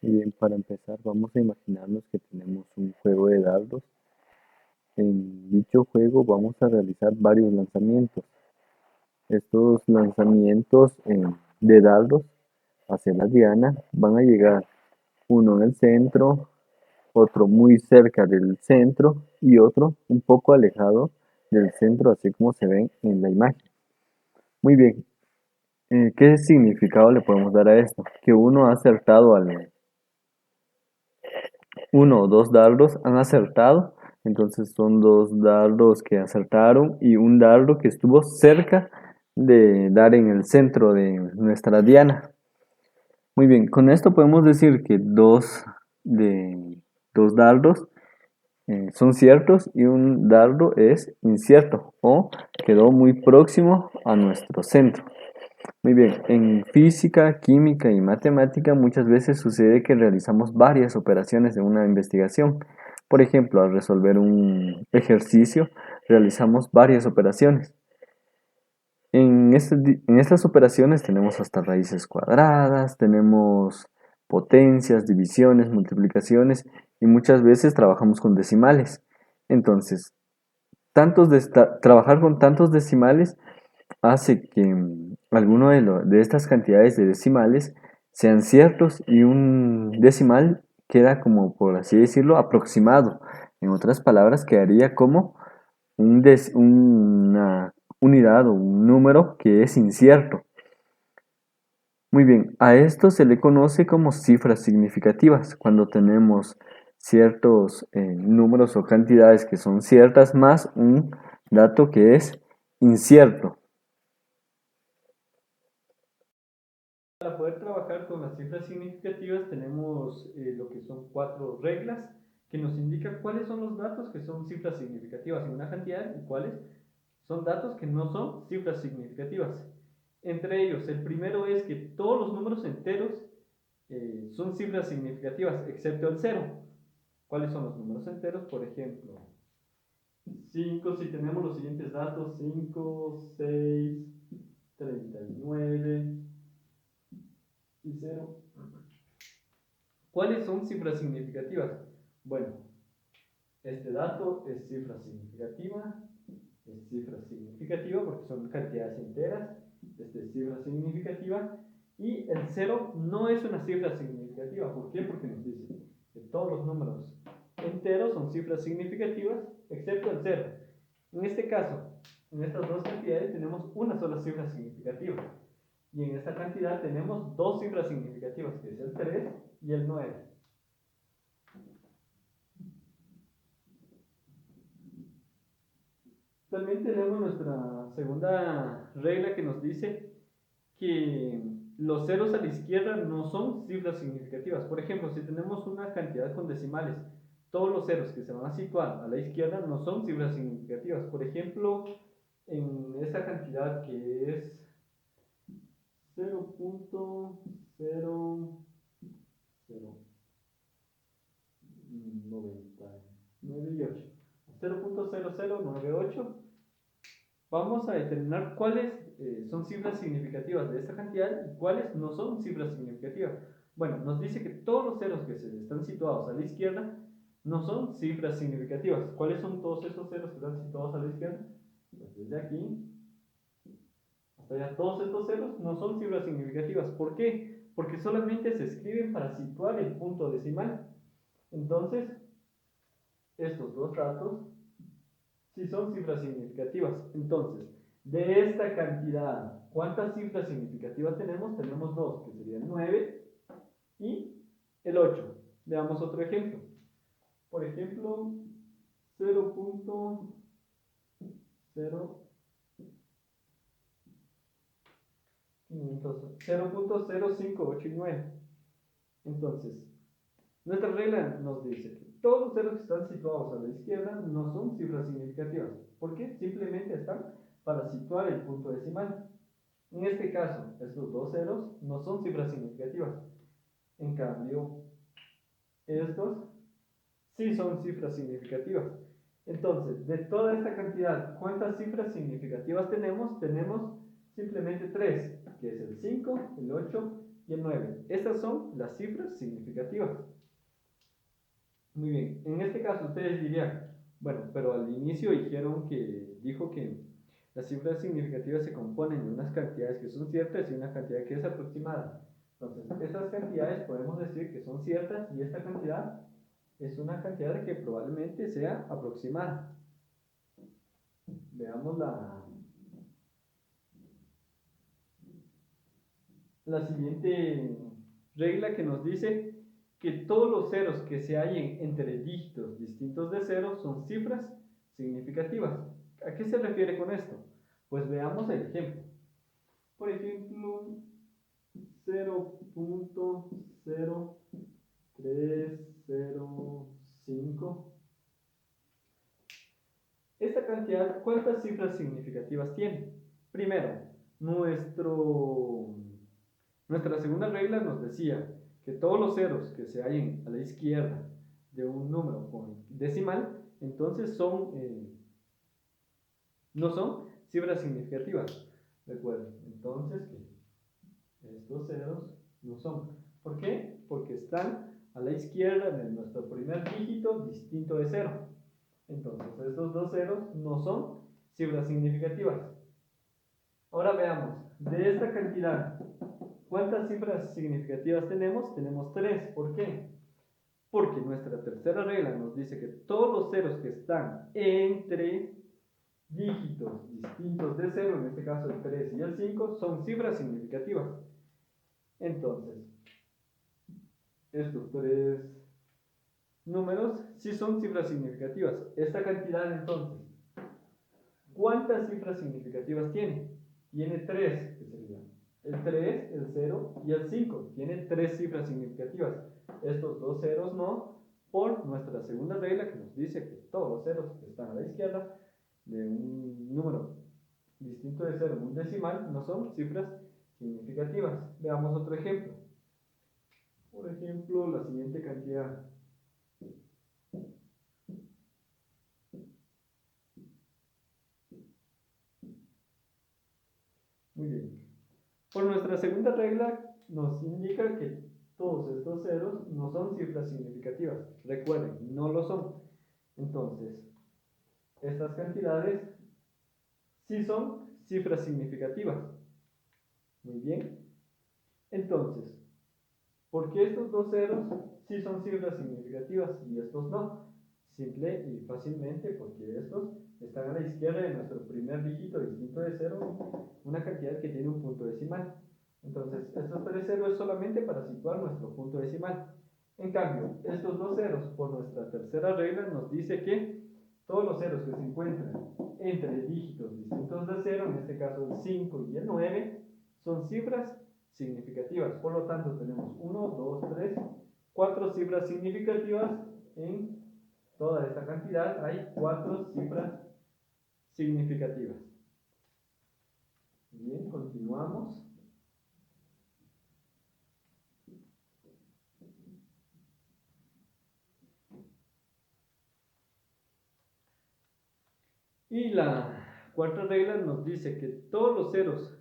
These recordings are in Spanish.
Y bien, para empezar, vamos a imaginarnos que tenemos un juego de dardos. En dicho juego vamos a realizar varios lanzamientos. Estos lanzamientos de dardos hacia la diana van a llegar uno en el centro, otro muy cerca del centro y otro un poco alejado del centro, así como se ven en la imagen. Muy bien, ¿qué significado le podemos dar a esto? Que uno ha acertado uno o dos dardos han acertado, entonces son dos dardos que acertaron y un dardo que estuvo cerca de dar en el centro de nuestra diana. Muy bien, con esto podemos decir que dos dardos son ciertos y un dardo es incierto o quedó muy próximo a nuestro centro. Muy bien, en física, química y matemática muchas veces sucede que realizamos varias operaciones en una investigación. Por ejemplo, al resolver un ejercicio, realizamos varias operaciones. En estas operaciones tenemos hasta raíces cuadradas, tenemos potencias, divisiones, multiplicaciones y muchas veces trabajamos con decimales. Entonces, trabajar con tantos decimales hace que alguno de estas cantidades de decimales sean ciertos y un decimal queda como, por así decirlo, aproximado. En otras palabras, quedaría como una unidad o un número que es incierto. Muy bien, a esto se le conoce como cifras significativas, cuando tenemos ciertos números o cantidades que son ciertas más un dato que es incierto. Para poder trabajar con las cifras significativas tenemos lo que son 4 reglas que nos indican cuáles son los datos que son cifras significativas en una cantidad y cuáles son datos que no son cifras significativas. Entre ellos, el primero es que todos los números enteros son cifras significativas, excepto el cero. ¿Cuáles son los números enteros? Por ejemplo, 5, si tenemos los siguientes datos: 5, 6, 39 y 0. ¿Cuáles son cifras significativas? Bueno, este dato es cifra significativa porque son cantidades enteras, esta es cifra significativa, y el cero no es una cifra significativa. ¿Por qué? Porque nos dice que todos los números enteros son cifras significativas, excepto el cero. En este caso, en estas dos cantidades tenemos una sola cifra significativa, y en esta cantidad tenemos dos cifras significativas, que es el 3 y el 9. También tenemos nuestra segunda regla que nos dice que los ceros a la izquierda no son cifras significativas. Por ejemplo, si tenemos una cantidad con decimales, todos los ceros que se van a situar a la izquierda no son cifras significativas. Por ejemplo, en esta cantidad que es 0.0098, vamos a determinar cuáles son cifras significativas de esta cantidad y cuáles no son cifras significativas. Bueno, nos dice que todos los ceros que se están situados a la izquierda no son cifras significativas. ¿Cuáles son todos esos ceros que están situados a la izquierda? Pues desde aquí hasta allá, todos estos ceros no son cifras significativas. ¿Por qué? Porque solamente se escriben para situar el punto decimal. Entonces, estos dos datos si son cifras significativas. Entonces, de esta cantidad, ¿cuántas cifras significativas tenemos? Tenemos dos, que serían 9 y el 8. Veamos otro ejemplo. Por ejemplo, 0.0589. Entonces, nuestra regla nos dice que todos los ceros que están situados a la izquierda no son cifras significativas. ¿Por qué? Simplemente están para situar el punto decimal. En este caso, estos dos ceros no son cifras significativas. En cambio, estos sí son cifras significativas. Entonces, de toda esta cantidad, ¿cuántas cifras significativas tenemos? Tenemos simplemente tres, que es el 5, el 8 y el 9. Estas son las cifras significativas. Muy bien, en este caso ustedes dirían, bueno, pero al inicio dijo que las cifras significativas se componen de unas cantidades que son ciertas y una cantidad que es aproximada. Entonces, estas cantidades podemos decir que son ciertas y esta cantidad es una cantidad que probablemente sea aproximada. Veamos la siguiente regla que nos dice que todos los ceros que se hallen entre dígitos distintos de cero son cifras significativas. ¿A qué se refiere con esto? Pues veamos el ejemplo. Por ejemplo, 0.0305. Esta cantidad, ¿cuántas cifras significativas tiene? Primero, nuestra segunda regla nos decía que todos los ceros que se hallen a la izquierda de un número con decimal, entonces no son cifras significativas. Recuerden, entonces que estos ceros no son. ¿Por qué? Porque están a la izquierda de nuestro primer dígito distinto de cero. Entonces, estos dos ceros no son cifras significativas. Ahora veamos, de esta cantidad, ¿cuántas cifras significativas tenemos? Tenemos 3. ¿Por qué? Porque nuestra tercera regla nos dice que todos los ceros que están entre dígitos distintos de 0, en este caso el 3 y el 5, son cifras significativas. Entonces, estos tres números sí son cifras significativas. Esta cantidad entonces, ¿cuántas cifras significativas tiene? Tiene 3, que sería el 3, el 0 y el 5. Tiene 3 cifras significativas. Estos dos ceros no, por nuestra segunda regla que nos dice que todos los ceros que están a la izquierda de un número distinto de 0 en un decimal no son cifras significativas. Veamos otro ejemplo. Por ejemplo, la siguiente cantidad. Muy bien. Por nuestra segunda regla nos indica que todos estos ceros no son cifras significativas. Recuerden, no lo son. Entonces, estas cantidades sí son cifras significativas. Muy bien. Entonces, ¿por qué estos dos ceros sí son cifras significativas y estos no? Simple y fácilmente porque estos están a la izquierda de nuestro primer dígito distinto de 0, una cantidad que tiene un punto decimal. Entonces, estos tres ceros es solamente para situar nuestro punto decimal. En cambio, estos dos ceros, por nuestra tercera regla, nos dice que todos los ceros que se encuentran entre dígitos distintos de 0, en este caso el 5 y el 9, son cifras significativas. Por lo tanto, tenemos 1, 2, 3, 4 cifras significativas. En toda esta cantidad hay 4 cifras significativas. Bien, continuamos. Y la cuarta regla nos dice que todos los ceros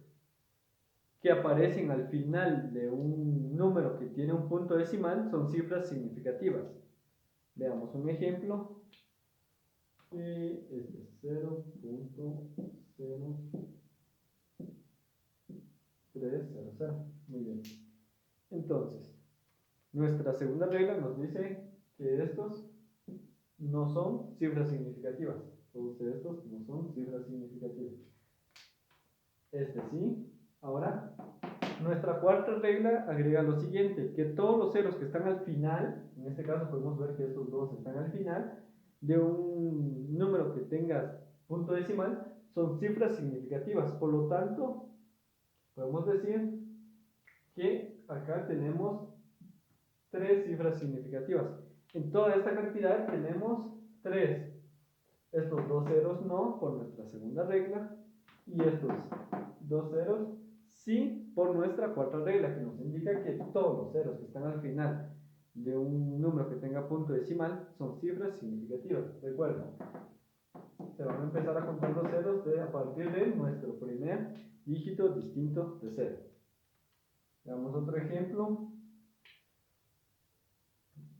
que aparecen al final de un número que tiene un punto decimal son cifras significativas. Veamos un ejemplo. Este es 0.0300. Muy bien. Entonces, nuestra segunda regla nos dice que estos no son cifras significativas. Todos estos no son cifras significativas. Este sí. Ahora, nuestra cuarta regla agrega lo siguiente, que todos los ceros que están al final, en este caso podemos ver que estos dos están al final de un número que tenga punto decimal, son cifras significativas. Por lo tanto, podemos decir que acá tenemos 3 cifras significativas. En toda esta cantidad tenemos 3. Estos dos ceros no, por nuestra segunda regla, y estos dos ceros sí, por nuestra cuarta regla, que nos indica que todos los ceros que están al final de un número que tenga punto decimal son cifras significativas. Recuerden, se van a empezar a contar los ceros a partir de nuestro primer dígito distinto de 0. Veamos otro ejemplo.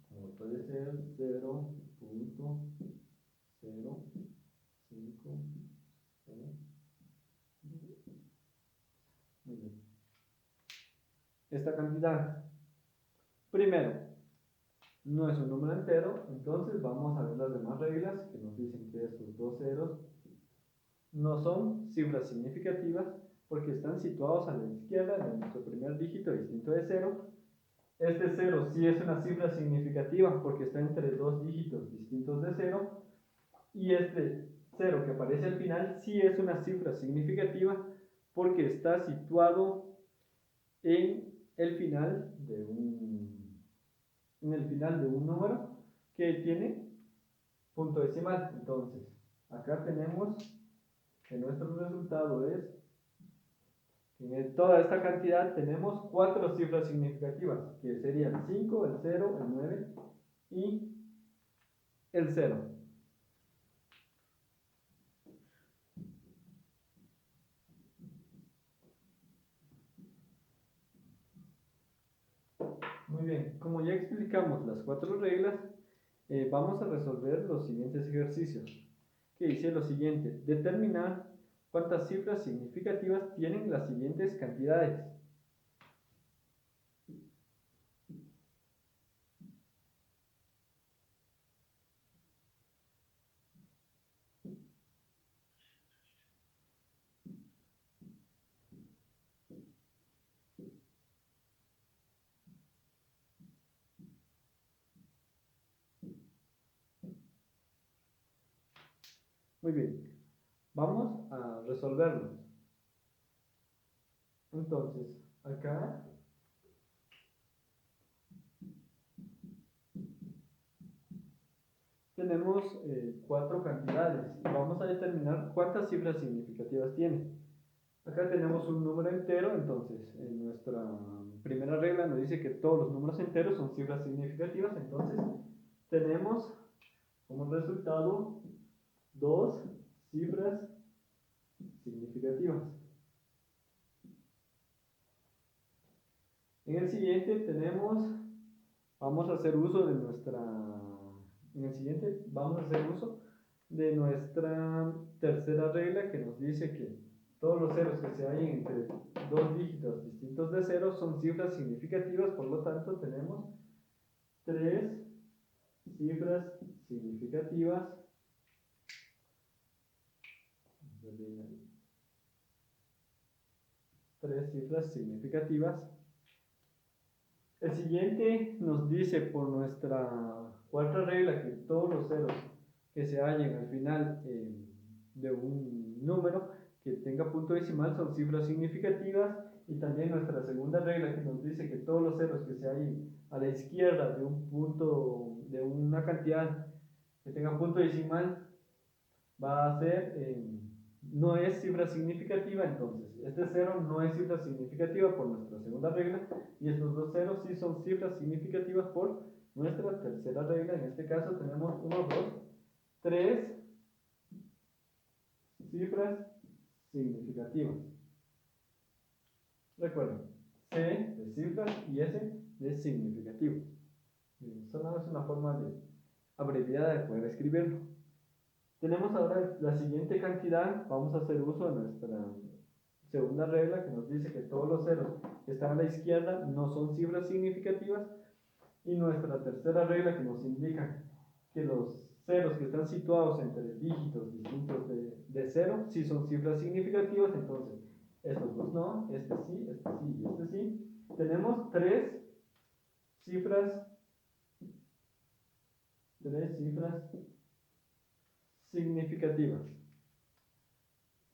Como puede ser 0.05. Muy bien. Esta cantidad, primero, no es un número entero, entonces vamos a ver las demás reglas que nos dicen que estos dos ceros no son cifras significativas porque están situados a la izquierda de nuestro primer dígito distinto de 0. Este 0 sí es una cifra significativa porque está entre dos dígitos distintos de 0. Y este 0 que aparece al final sí es una cifra significativa porque está situado en el final de un número que tiene punto decimal. Entonces, acá tenemos que nuestro resultado es, en toda esta cantidad tenemos 4 cifras significativas, que serían el 5, el 0, el 9 y el 0. Muy bien, como ya explicamos las 4 reglas, vamos a resolver los siguientes ejercicios, que dice lo siguiente: determinar cuántas cifras significativas tienen las siguientes cantidades. Muy bien, vamos a resolverlos. Entonces, acá tenemos 4 cantidades y vamos a determinar cuántas cifras significativas tiene. Acá tenemos un número entero, entonces en nuestra primera regla nos dice que todos los números enteros son cifras significativas, entonces tenemos como resultado 2 cifras significativas. En el siguiente vamos a hacer uso de nuestra tercera regla que nos dice que todos los ceros que se hallen entre dos dígitos distintos de 0 son cifras significativas, por lo tanto tenemos 3 cifras significativas. 3 cifras significativas. El siguiente nos dice por nuestra cuarta regla que todos los ceros que se hallen al final de un número que tenga punto decimal son cifras significativas, y también nuestra segunda regla que nos dice que todos los ceros que se hallen a la izquierda de un punto, de una cantidad que tenga punto decimal va a ser, no es cifra significativa, entonces este 0 no es cifra significativa por nuestra segunda regla, y estos dos ceros sí son cifras significativas por nuestra tercera regla. En este caso tenemos 1, 2, 3 cifras significativas. Recuerden, C de cifras y S de significativo. Solo es una forma abreviada de poder escribirlo. Tenemos ahora la siguiente cantidad. Vamos a hacer uso de nuestra segunda regla que nos dice que todos los ceros que están a la izquierda no son cifras significativas, y nuestra tercera regla que nos indica que los ceros que están situados entre dígitos distintos de 0 sí son cifras significativas. Entonces estos dos no, este sí, este sí y este sí. Tenemos cifras significativas.